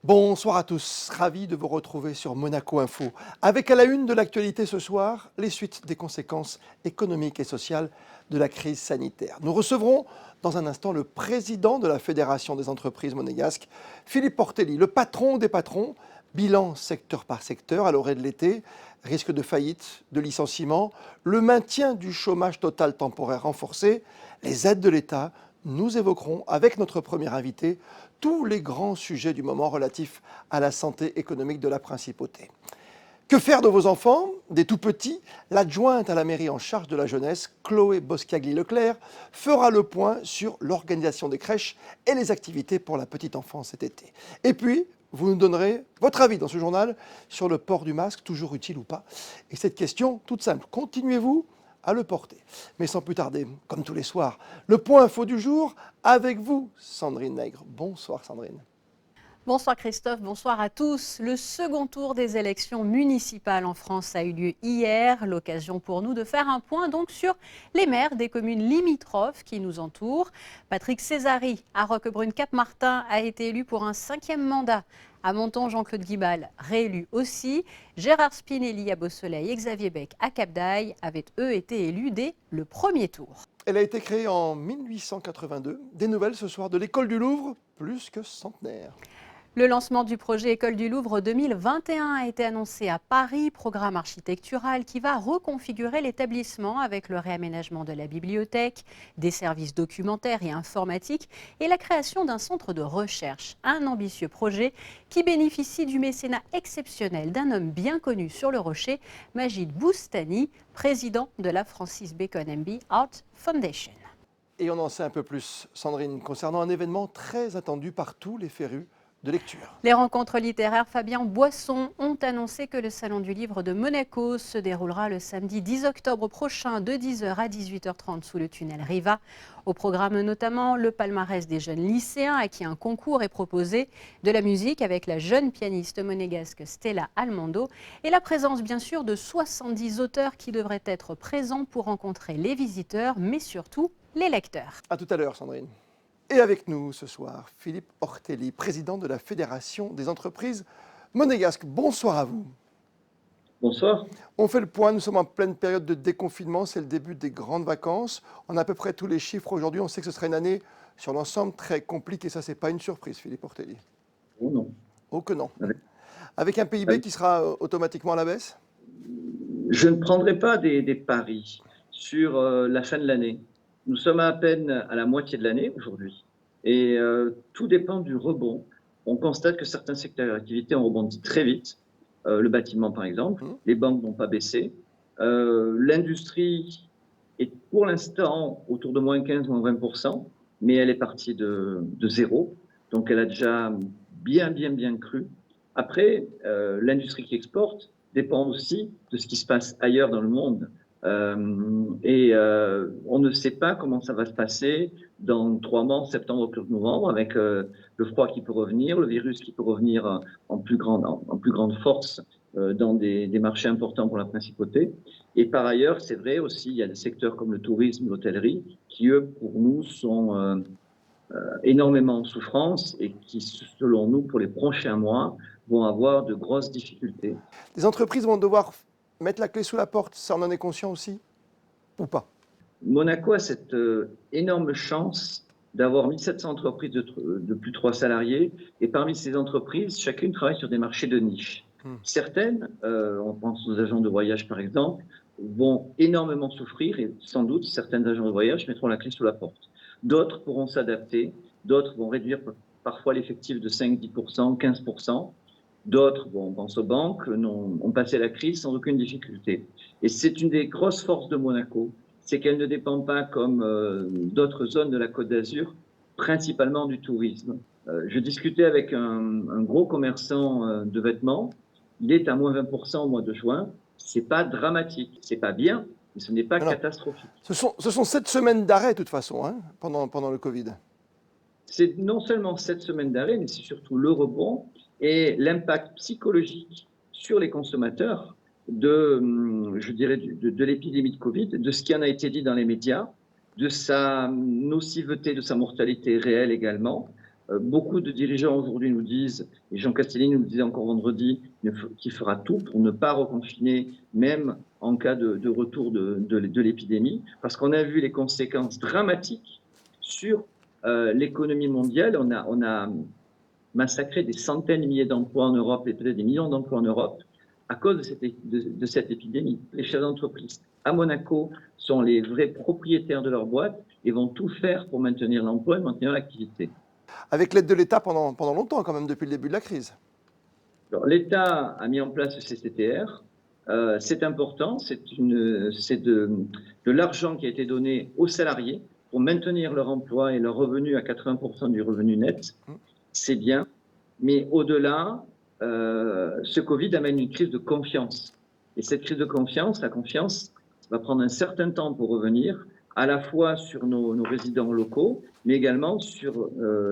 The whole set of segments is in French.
Bonsoir à tous, ravi de vous retrouver sur Monaco Info. Avec à la une de l'actualité ce soir, les suites des conséquences économiques et sociales de la crise sanitaire. Nous recevrons dans un instant le président de la Fédération des entreprises monégasques, Philippe Portelli, le patron des patrons, bilan secteur par secteur à l'orée de l'été, risque de faillite, de licenciement, le maintien du chômage total temporaire renforcé, les aides de l'État. Nous évoquerons avec notre premier invité tous les grands sujets du moment relatifs à la santé économique de la principauté. Que faire de vos enfants, des tout-petits? L'adjointe à la mairie en charge de la jeunesse, Chloé Boscagli-Leclerc, fera le point sur l'organisation des crèches et les activités pour la petite enfance cet été. Et puis, vous nous donnerez votre avis dans ce journal sur le port du masque, toujours utile ou pas. Et cette question, toute simple, continuez-vous à le porter? Mais sans plus tarder, comme tous les soirs, le point info du jour avec vous, Sandrine Nègre. Bonsoir Sandrine. Bonsoir Christophe, bonsoir à tous. Le second tour des élections municipales en France a eu lieu hier. L'occasion pour nous de faire un point donc sur les maires des communes limitrophes qui nous entourent. Patrick Césari à Roquebrune-Cap-Martin a été élu pour un 5e mandat. À Menton, Jean-Claude Guibal, réélu aussi. Gérard Spinelli à Beausoleil et Xavier Bec à Cap-d'Aille avaient eux été élus dès le premier tour. Elle a été créée en 1882. Des nouvelles ce soir de l'école du Louvre, plus que centenaire. Le lancement du projet École du Louvre 2021 a été annoncé à Paris, programme architectural qui va reconfigurer l'établissement avec le réaménagement de la bibliothèque, des services documentaires et informatiques et la création d'un centre de recherche. Un ambitieux projet qui bénéficie du mécénat exceptionnel d'un homme bien connu sur le rocher, Majid Boustani, président de la Francis Bacon MB Art Foundation. Et on en sait un peu plus, Sandrine, concernant un événement très attendu par tous les férus de lecture. Les rencontres littéraires Fabien Boisson ont annoncé que le Salon du Livre de Monaco se déroulera le samedi 10 octobre prochain de 10h à 18h30 sous le tunnel Riva. Au programme notamment le palmarès des jeunes lycéens à qui un concours est proposé, de la musique avec la jeune pianiste monégasque Stella Almondo et la présence bien sûr de 70 auteurs qui devraient être présents pour rencontrer les visiteurs mais surtout les lecteurs. A tout à l'heure Sandrine. Et avec nous ce soir, Philippe Portelli, président de la Fédération des entreprises monégasques. Bonsoir à vous. Bonsoir. On fait le point, nous sommes en pleine période de déconfinement, c'est le début des grandes vacances. On a à peu près tous les chiffres aujourd'hui, on sait que ce sera une année sur l'ensemble très compliquée. Ça, ce n'est pas une surprise, Philippe Portelli. Oh non. Oh que non. Avec un PIB qui sera automatiquement à la baisse? Je ne prendrai pas des paris sur la fin de l'année. Nous sommes à peine à la moitié de l'année aujourd'hui et tout dépend du rebond. On constate que certains secteurs d'activité ont rebondi très vite. Le bâtiment par exemple, les banques n'ont pas baissé. L'industrie est pour l'instant autour de moins 15, moins 20%, mais elle est partie de zéro. Donc elle a déjà bien cru. Après, l'industrie qui exporte dépend aussi de ce qui se passe ailleurs dans le monde. On ne sait pas comment ça va se passer dans 3 mois, septembre, octobre, novembre, avec le froid qui peut revenir, le virus qui peut revenir en plus grande force dans des marchés importants pour la principauté. Et par ailleurs, c'est vrai aussi, il y a des secteurs comme le tourisme, l'hôtellerie, qui eux, pour nous, sont énormément en souffrance et qui, selon nous, pour les prochains mois, vont avoir de grosses difficultés. Les entreprises vont devoir mettre la clé sous la porte, ça on en est conscient aussi, ou pas? Monaco a cette énorme chance d'avoir 1700 entreprises de plus de 3 salariés, et parmi ces entreprises, chacune travaille sur des marchés de niche. Certaines, on pense aux agents de voyage par exemple, vont énormément souffrir et sans doute certains agents de voyage mettront la clé sous la porte. D'autres pourront s'adapter, d'autres vont réduire parfois l'effectif de 5-10%, 15%. D'autres, on pense aux banques, ont passé la crise sans aucune difficulté. Et c'est une des grosses forces de Monaco, c'est qu'elle ne dépend pas comme d'autres zones de la Côte d'Azur, principalement du tourisme. Je discutais avec un gros commerçant de vêtements, il est à moins 20% au mois de juin. C'est pas dramatique, c'est pas bien, mais ce n'est pas catastrophique. Ce sont 7 semaines d'arrêt de toute façon, hein, pendant le Covid. C'est non seulement 7 semaines d'arrêt, mais c'est surtout le rebond et l'impact psychologique sur les consommateurs je dirais, de l'épidémie de Covid, de ce qui en a été dit dans les médias, de sa nociveté, de sa mortalité réelle également. Beaucoup de dirigeants aujourd'hui nous disent, et Jean Castelli nous le disait encore vendredi, qu'il fera tout pour ne pas reconfiner, même en cas de retour de l'épidémie, parce qu'on a vu les conséquences dramatiques sur l'économie mondiale. On a massacré des centaines de milliers d'emplois en Europe et peut-être des millions d'emplois en Europe à cause de cette épidémie. Les chefs d'entreprise à Monaco sont les vrais propriétaires de leur boîte et vont tout faire pour maintenir l'emploi et maintenir l'activité. Avec l'aide de l'État pendant longtemps, quand même, depuis le début de la crise. L'État a mis en place le CCTR. C'est important, c'est de l'argent qui a été donné aux salariés pour maintenir leur emploi et leur revenu à 80% du revenu net. C'est bien, mais au-delà, ce Covid amène une crise de confiance. Et cette crise de confiance, la confiance, va prendre un certain temps pour revenir, à la fois sur nos résidents locaux, mais également sur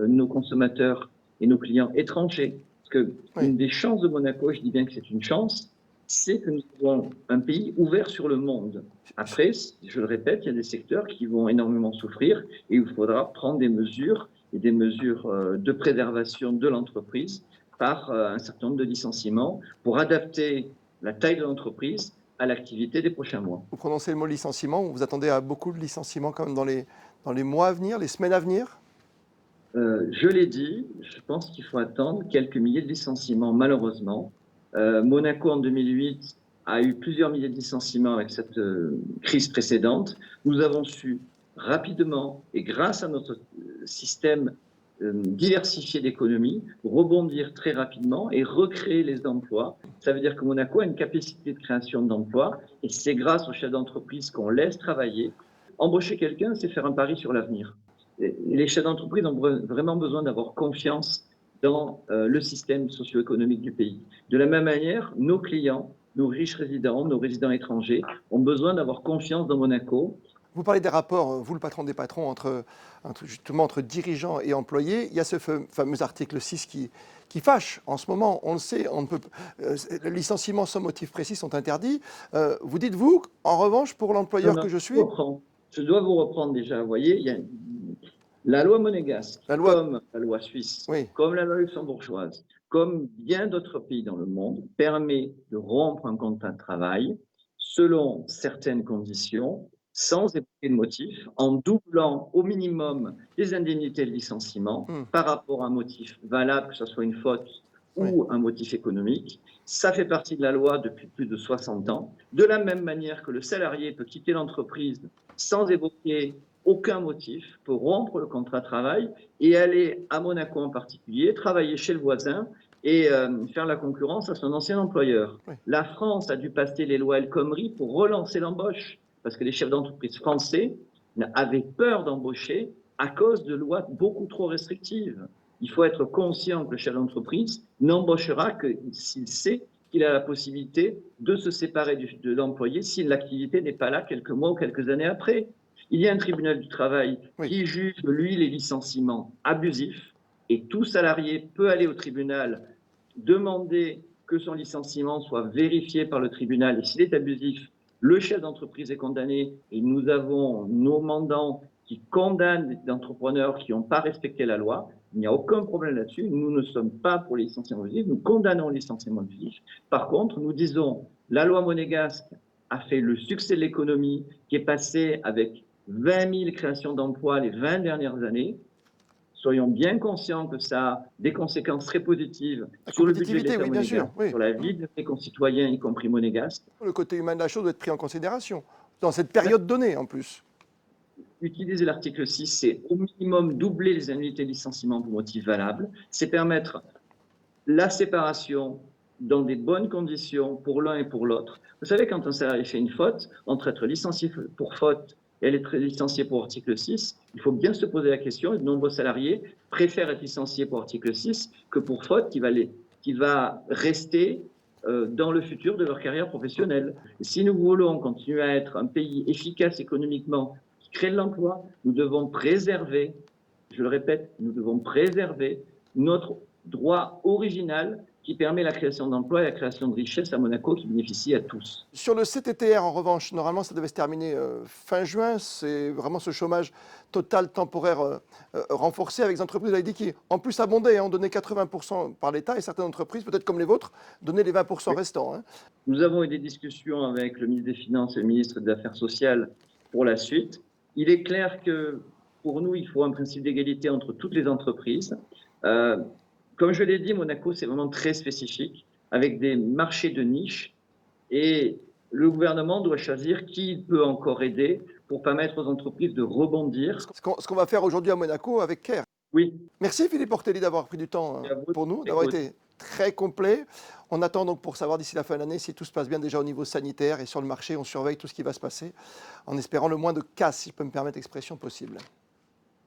nos consommateurs et nos clients étrangers. Parce qu'une des chances de Monaco, je dis bien que c'est une chance, c'est que nous avons un pays ouvert sur le monde. Après, je le répète, il y a des secteurs qui vont énormément souffrir et il faudra prendre des mesures et des mesures de préservation de l'entreprise par un certain nombre de licenciements pour adapter la taille de l'entreprise à l'activité des prochains mois. Vous prononcez le mot licenciement, vous attendez à beaucoup de licenciements quand même dans les mois à venir, les semaines à venir? Je l'ai dit, je pense qu'il faut attendre quelques milliers de licenciements, malheureusement. Monaco, en 2008, a eu plusieurs milliers de licenciements avec cette crise précédente. Nous avons su rapidement, et grâce à notre système diversifié d'économie, rebondir très rapidement et recréer les emplois. Ça veut dire que Monaco a une capacité de création d'emplois, et c'est grâce aux chefs d'entreprise qu'on laisse travailler. Embaucher quelqu'un, c'est faire un pari sur l'avenir. Les chefs d'entreprise ont vraiment besoin d'avoir confiance dans le système socio-économique du pays. De la même manière, nos clients, nos riches résidents, nos résidents étrangers ont besoin d'avoir confiance dans Monaco. Vous parlez des rapports, vous le patron des patrons, justement entre dirigeants et employés. Il y a ce fameux article 6 qui fâche en ce moment. On le sait, les licenciements sans motif précis sont interdits. Vous dites, vous, en revanche, pour l'employeur que je suis... Je dois vous reprendre déjà. Vous voyez, il y a la loi monégasque, comme la loi suisse, comme la loi luxembourgeoise, comme bien d'autres pays dans le monde, permet de rompre un contrat de travail selon certaines conditions, sans évoquer de motif, en doublant au minimum les indemnités de licenciement par rapport à un motif valable, que ce soit une faute ou un motif économique. Ça fait partie de la loi depuis plus de 60 ans. De la même manière que le salarié peut quitter l'entreprise sans évoquer aucun motif, pour rompre le contrat de travail et aller à Monaco en particulier, travailler chez le voisin et faire la concurrence à son ancien employeur. La France a dû passer les lois El Khomri pour relancer l'embauche, parce que les chefs d'entreprise français avaient peur d'embaucher à cause de lois beaucoup trop restrictives. Il faut être conscient que le chef d'entreprise n'embauchera que s'il sait qu'il a la possibilité de se séparer de l'employé si l'activité n'est pas là quelques mois ou quelques années après. Il y a un tribunal du travail qui juge, lui, les licenciements abusifs, et tout salarié peut aller au tribunal demander que son licenciement soit vérifié par le tribunal, et s'il est abusif, le chef d'entreprise est condamné, et nous avons nos mandants qui condamnent des entrepreneurs qui n'ont pas respecté la loi. Il n'y a aucun problème là-dessus. Nous ne sommes pas pour les licenciements abusifs, nous condamnons les licenciements abusifs. Par contre, nous disons, la loi monégasque a fait le succès de l'économie, qui est passé avec 20 000 créations d'emplois les 20 dernières années. Soyons bien conscients que ça a des conséquences très positives sur le budget de l'État monégasque, sur la vie de mes concitoyens, y compris monégasques. Le côté humain de la chose doit être pris en considération, dans cette période donnée en plus. Utiliser l'article 6, c'est au minimum doubler les indemnités de licenciement pour motif valable. C'est permettre la séparation dans des bonnes conditions pour l'un et pour l'autre. Vous savez, quand un salarié fait une faute, entre être licencié pour faute et être licencié pour article 6, il faut bien se poser la question, et de nombreux salariés préfèrent être licenciés pour article 6 que pour faute qui va rester dans le futur de leur carrière professionnelle. Et si nous voulons continuer à être un pays efficace économiquement, qui crée de l'emploi, nous devons préserver, je le répète, nous devons préserver notre droit original qui permet la création d'emplois et la création de richesses à Monaco qui bénéficie à tous. Sur le CTTR, en revanche, normalement, ça devait se terminer fin juin. C'est vraiment ce chômage total, temporaire, renforcé avec des entreprises, vous avez dit, qui en plus abondaient. On donnait 80% par l'État et certaines entreprises, peut-être comme les vôtres, donnaient les 20% restants. Hein. Nous avons eu des discussions avec le ministre des Finances et le ministre des Affaires sociales pour la suite. Il est clair que pour nous, il faut un principe d'égalité entre toutes les entreprises. Comme je l'ai dit, Monaco, c'est vraiment très spécifique, avec des marchés de niche. Et le gouvernement doit choisir qui il peut encore aider pour permettre aux entreprises de rebondir. Ce qu'on va faire aujourd'hui à Monaco avec CARE. Oui. Merci Philippe Ortelli d'avoir pris du temps pour nous, d'avoir été très complet. On attend donc pour savoir d'ici la fin de l'année si tout se passe bien déjà au niveau sanitaire et sur le marché, on surveille tout ce qui va se passer en espérant le moins de casse, si je peux me permettre l'expression, possible.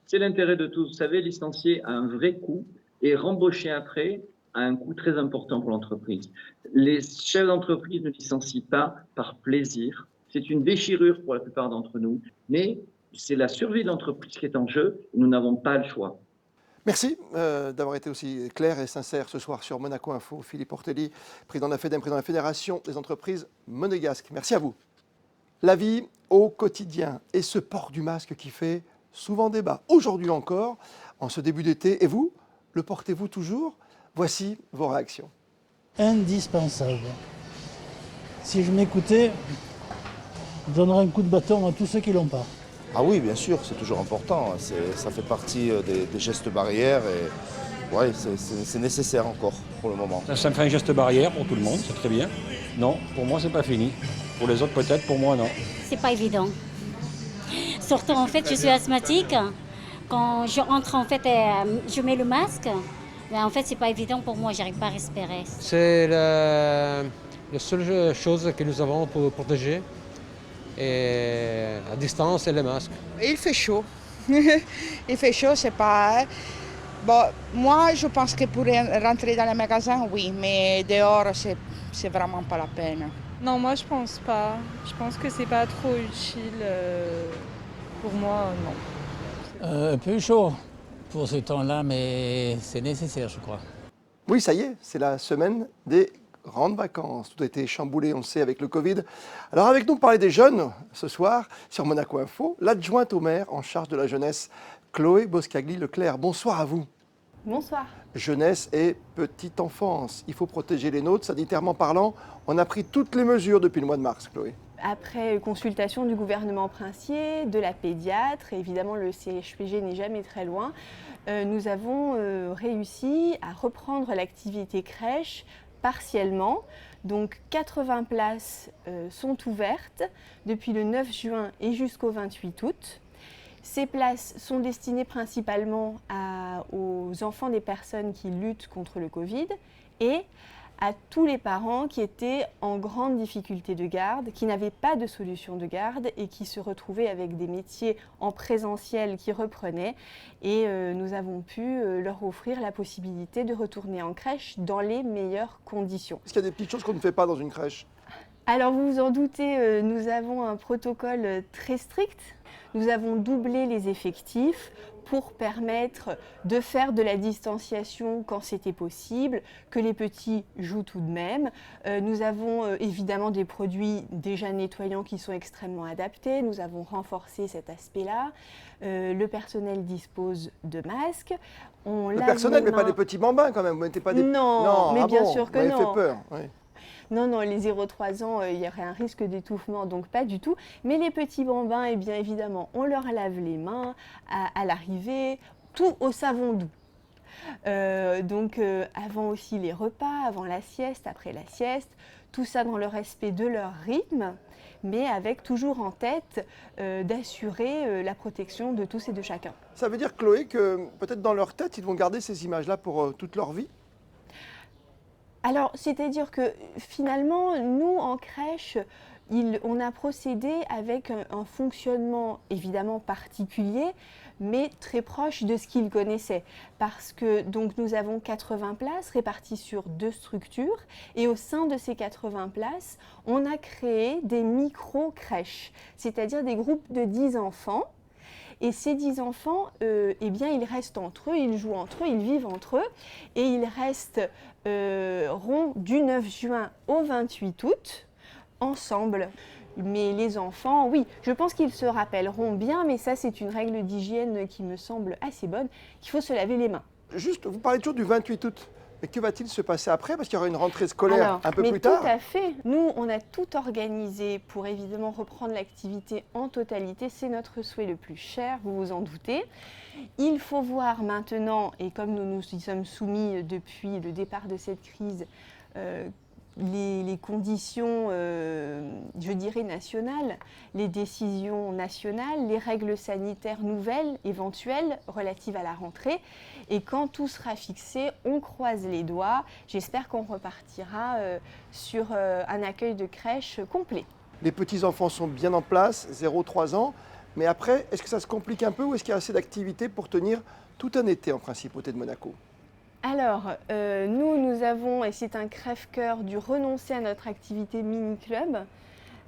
C'est l'intérêt de tous. Vous savez, licencier a un vrai coût et rembaucher après a un coût très important pour l'entreprise. Les chefs d'entreprise ne licencient pas par plaisir. C'est une déchirure pour la plupart d'entre nous, mais c'est la survie de l'entreprise qui est en jeu. Nous n'avons pas le choix. Merci d'avoir été aussi clair et sincère ce soir sur Monaco Info. Philippe Ortelli, président de la FEDEM, président de la Fédération des entreprises monégasques. Merci à vous. La vie au quotidien et ce port du masque qui fait souvent débat. Aujourd'hui encore, en ce début d'été, et vous, le portez-vous toujours? Voici vos réactions. Indispensable. Si je m'écoutais, je donnerais un coup de bâton à tous ceux qui l'ont pas. Ah oui, bien sûr, c'est toujours important. Ça fait partie des gestes barrières et ouais, c'est nécessaire encore pour le moment. Ça me fait un geste barrière pour tout le monde, c'est très bien. Non, pour moi, c'est pas fini. Pour les autres, peut-être, pour moi, non. C'est pas évident. Surtout, en fait, je suis asthmatique. Quand je entre, en fait, je mets le masque. Mais en fait, c'est pas évident pour moi, j'arrive pas à respirer. C'est la seule chose que nous avons pour protéger. Et à distance, c'est le masque. Il fait chaud. Il fait chaud, c'est pas... Bon, moi, je pense que pour rentrer dans les magasins, oui, mais dehors, c'est vraiment pas la peine. Non, moi, je pense pas. Je pense que c'est pas trop utile. Pour moi, non. Un peu chaud pour ce temps-là, mais c'est nécessaire, je crois. Oui, ça y est, c'est la semaine des grandes vacances. Tout a été chamboulé, on le sait, avec le Covid. Alors avec nous pour parler des jeunes, ce soir, sur Monaco Info, l'adjointe au maire en charge de la jeunesse, Chloé Boscagli-Leclerc. Bonsoir à vous. Bonsoir. Jeunesse et petite enfance. Il faut protéger les nôtres, sanitairement parlant. On a pris toutes les mesures depuis le mois de mars, Chloé. Après consultation du gouvernement princier, de la pédiatre, et évidemment le CHPG n'est jamais très loin, nous avons réussi à reprendre l'activité crèche partiellement. Donc 80 places sont ouvertes depuis le 9 juin et jusqu'au 28 août. Ces places sont destinées principalement aux enfants des personnes qui luttent contre le Covid et à tous les parents qui étaient en grande difficulté de garde, qui n'avaient pas de solution de garde et qui se retrouvaient avec des métiers en présentiel qui reprenaient. Et nous avons pu leur offrir la possibilité de retourner en crèche dans les meilleures conditions. Est-ce qu'il y a des petites choses qu'on ne fait pas dans une crèche? Alors vous vous en doutez, nous avons un protocole très strict. Nous avons doublé les effectifs pour permettre de faire de la distanciation quand c'était possible, que les petits jouent tout de même. Nous avons évidemment des produits déjà nettoyants qui sont extrêmement adaptés. Nous avons renforcé cet aspect-là. Le personnel dispose de masques. Le personnel, mais pas des petits bambins quand même. Vous mettez pas des... Non, mais bien sûr que non. Vous m'avez fait peur. Oui. Non, les 0-3 ans, il y aurait un risque d'étouffement, donc pas du tout. Mais les petits bambins, eh bien évidemment, on leur lave les mains à l'arrivée, tout au savon doux. Avant aussi les repas, avant la sieste, après la sieste, tout ça dans le respect de leur rythme, mais avec toujours en tête d'assurer la protection de tous et de chacun. Ça veut dire, Chloé, que peut-être dans leur tête, ils vont garder ces images-là pour toute leur vie? Alors, c'est-à-dire que finalement, nous, en crèche, on a procédé avec un fonctionnement évidemment particulier, mais très proche de ce qu'ils connaissaient. Parce que donc, nous avons 80 places réparties sur 2 structures, et au sein de ces 80 places, on a créé des micro-crèches, c'est-à-dire des groupes de 10 enfants. Et ces 10 enfants, eh bien, ils restent entre eux, ils jouent entre eux, ils vivent entre eux. Et ils restent ronds du 9 juin au 28 août, ensemble. Mais les enfants, oui, je pense qu'ils se rappelleront bien, mais ça c'est une règle d'hygiène qui me semble assez bonne, qu'il faut se laver les mains. Juste, vous parlez toujours du 28 août. Mais que va-t-il se passer après? Parce qu'il y aura une rentrée scolaire un peu plus tard. Tout à fait. Nous, on a tout organisé pour évidemment reprendre l'activité en totalité. C'est notre souhait le plus cher, vous vous en doutez. Il faut voir maintenant, et comme nous nous y sommes soumis depuis le départ de cette crise, les conditions, je dirais, nationales, les décisions nationales, les règles sanitaires nouvelles, éventuelles, relatives à la rentrée. Et quand tout sera fixé, on croise les doigts. J'espère qu'on repartira sur un accueil de crèche complet. Les petits-enfants sont bien en place, 0-3 ans. Mais après, est-ce que ça se complique un peu ou est-ce qu'il y a assez d'activités pour tenir tout un été en Principauté de Monaco? Alors, nous avons, et c'est un crève-cœur, dû renoncer à notre activité mini-club.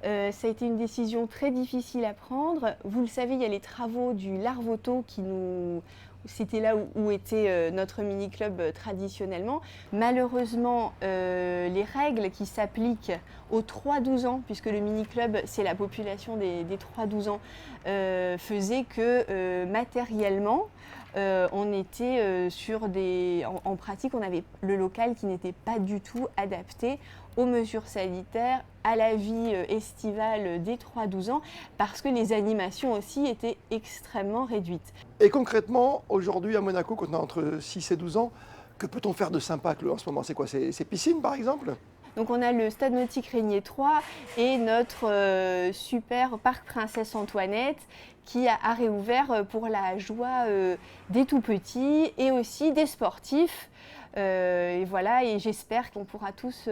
Ça a été une décision très difficile à prendre. Vous le savez, il y a les travaux du Larvoto qui nous... C'était là où était notre mini-club traditionnellement. Malheureusement, les règles qui s'appliquent aux 3-12 ans, puisque le mini-club, c'est la population des 3-12 ans, faisaient que matériellement, on était sur des... En pratique, on avait le local qui n'était pas du tout adapté aux mesures sanitaires, à la vie estivale des 3-12 ans, parce que les animations aussi étaient extrêmement réduites. Et concrètement, aujourd'hui à Monaco, quand on a entre 6 et 12 ans, que peut-on faire de sympa en ce moment? C'est quoi? C'est piscine par exemple? Donc on a le Stade Nautique Régnier 3 et notre super parc Princesse Antoinette qui a réouvert pour la joie des tout-petits et aussi des sportifs. Et voilà, et j'espère qu'on pourra tous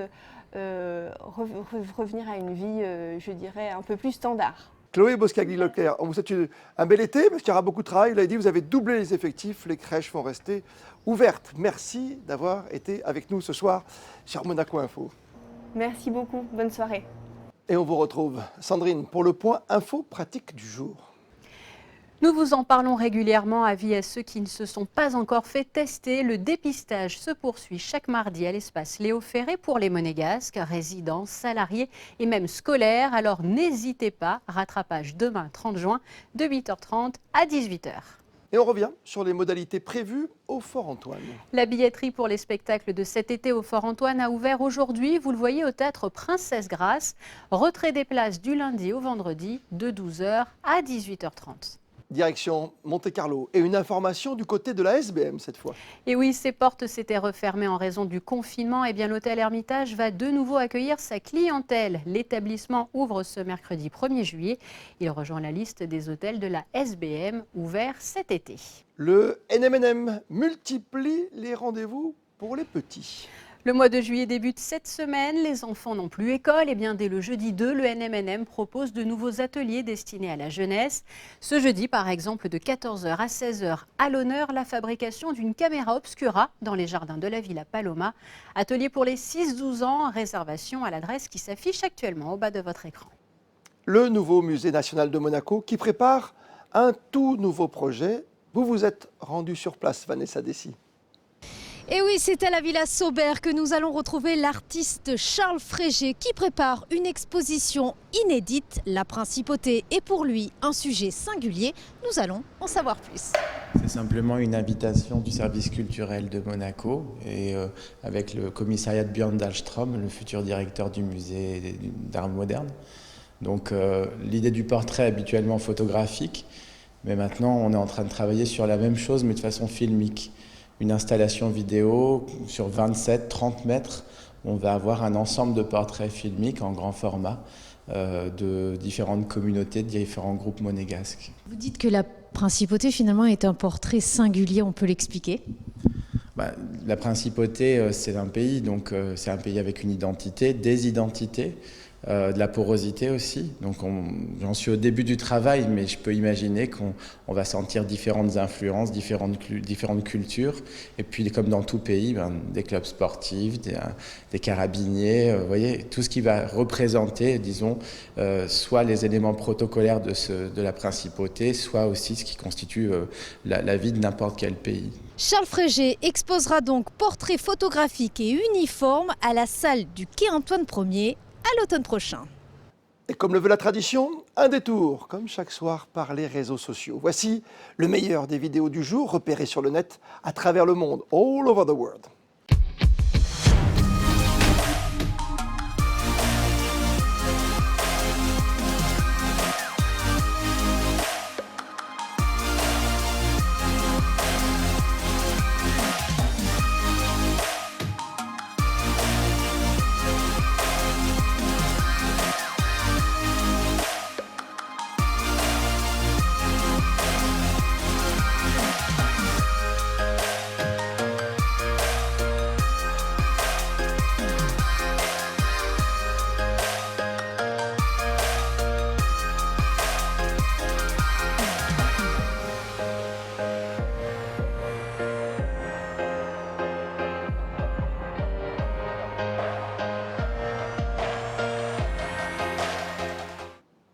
revenir à une vie, je dirais, un peu plus standard. Chloé Boscagli-Leclerc, on vous souhaite un bel été parce qu'il y aura beaucoup de travail. Vous l'avez dit, vous avez doublé les effectifs, les crèches vont rester ouvertes. Merci d'avoir été avec nous ce soir sur Monaco Info. Merci beaucoup, bonne soirée. Et on vous retrouve, Sandrine, pour le point info pratique du jour. Nous vous en parlons régulièrement, avis à ceux qui ne se sont pas encore fait tester. Le dépistage se poursuit chaque mardi à l'espace Léo Ferré pour les Monégasques, résidents, salariés et même scolaires. Alors n'hésitez pas, rattrapage demain 30 juin de 8h30 à 18h. Et on revient sur les modalités prévues au Fort Antoine. La billetterie pour les spectacles de cet été au Fort Antoine a ouvert aujourd'hui, vous le voyez, au théâtre Princesse Grace. Retrait des places du lundi au vendredi de 12h à 18h30. Direction Monte-Carlo et une information du côté de la SBM cette fois. Et oui, ses portes s'étaient refermées en raison du confinement. Et bien l'hôtel Hermitage va de nouveau accueillir sa clientèle. L'établissement ouvre ce mercredi 1er juillet. Il rejoint la liste des hôtels de la SBM ouverts cet été. Le NMNM multiplie les rendez-vous pour les petits. Le mois de juillet débute cette semaine, les enfants n'ont plus école. Et bien dès le jeudi 2, le NMNM propose de nouveaux ateliers destinés à la jeunesse. Ce jeudi, par exemple, de 14h à 16h, à l'honneur, la fabrication d'une caméra obscura dans les jardins de la Villa Paloma. Atelier pour les 6-12 ans, réservation à l'adresse qui s'affiche actuellement au bas de votre écran. Le nouveau musée national de Monaco qui prépare un tout nouveau projet. Vous vous êtes rendu sur place, Vanessa Dessy. Et oui, c'est à la Villa Saubert que nous allons retrouver l'artiste Charles Frégé qui prépare une exposition inédite. La principauté est pour lui un sujet singulier. Nous allons en savoir plus. C'est simplement une invitation du service culturel de Monaco et avec le commissariat de Björn Dahlström, le futur directeur du musée d'art moderne. Donc l'idée du portrait habituellement photographique, mais maintenant on est en train de travailler sur la même chose mais de façon filmique. Une installation vidéo sur 27-30 mètres. On va avoir un ensemble de portraits filmiques en grand format de différentes communautés, de différents groupes monégasques. Vous dites que la principauté finalement est un portrait singulier, on peut l'expliquer? La principauté, c'est un pays, donc c'est un pays avec une identité, des identités. de la porosité aussi. Donc j'en suis au début du travail, mais je peux imaginer qu'on va sentir différentes influences, différentes cultures. Et puis comme dans tout pays, des clubs sportifs, des carabiniers, vous voyez, tout ce qui va représenter, disons, soit les éléments protocolaires de la principauté, soit aussi ce qui constitue la vie de n'importe quel pays. Charles Frégé exposera donc portraits photographiques et uniformes à la salle du quai Antoine Ier à l'automne prochain. Et comme le veut la tradition, un détour, comme chaque soir, par les réseaux sociaux. Voici le meilleur des vidéos du jour repérées sur le net à travers le monde, all over the world.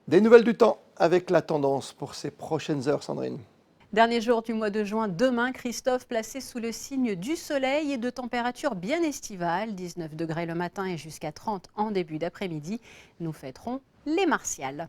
Des nouvelles du temps avec la tendance pour ces prochaines heures, Sandrine. Dernier jour du mois de juin, demain, Christophe, placé sous le signe du soleil et de températures bien estivales, 19 degrés le matin et jusqu'à 30 en début d'après-midi. Nous fêterons les Martiales.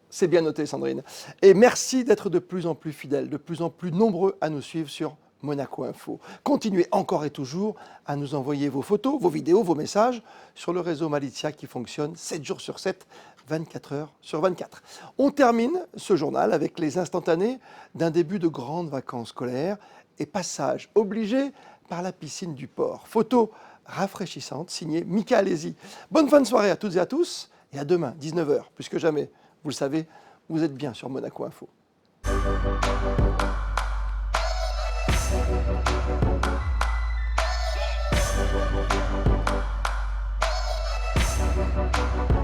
C'est bien noté, Sandrine. Et merci d'être de plus en plus fidèles, de plus en plus nombreux à nous suivre sur Monaco Info. Continuez encore et toujours à nous envoyer vos photos, vos vidéos, vos messages sur le réseau Malizia qui fonctionne 7 jours sur 7, 24 heures sur 24. On termine ce journal avec les instantanés d'un début de grandes vacances scolaires et passage obligé par la piscine du port. Photo rafraîchissante signée Mika Alési. Bonne fin de soirée à toutes et à tous et à demain, 19h, plus que jamais. Vous le savez, vous êtes bien sur Monaco Info. Thank you.